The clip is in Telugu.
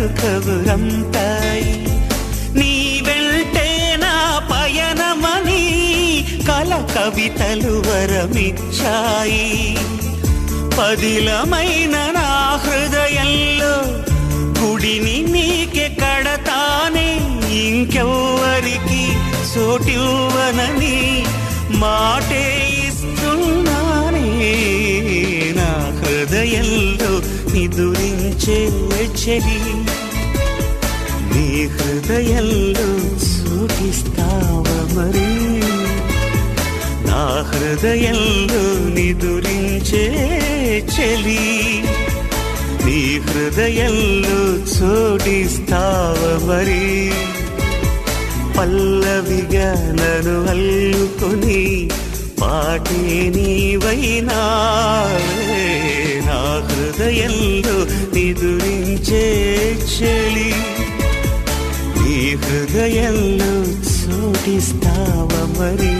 కనుకబురంతాయి. నీ వెంటే నా పయనమని కల కవితలు వరమిచ్చాయి. పదిలమైన నా హృదయంలో గుడిని నీకే కడతానే, ఇంకెవ్వరికి చోటివ్వనని మాటే ఇస్తున్నానే. నా హృదయంలో నిదురించే చెలి, నీ హృదయంలో చోటిస్తావా మరి? నా హృదయంలో నిదురించే చెలి, నీ హృదయంలో చోటిస్తావా మరి? పల్లవిగా నన్ను అల్లుకొని పాటే నీవైనావే. నా హృదయంలో నిదురించే చెలి, నీ హృదయంలో చోటిస్తావా మరి?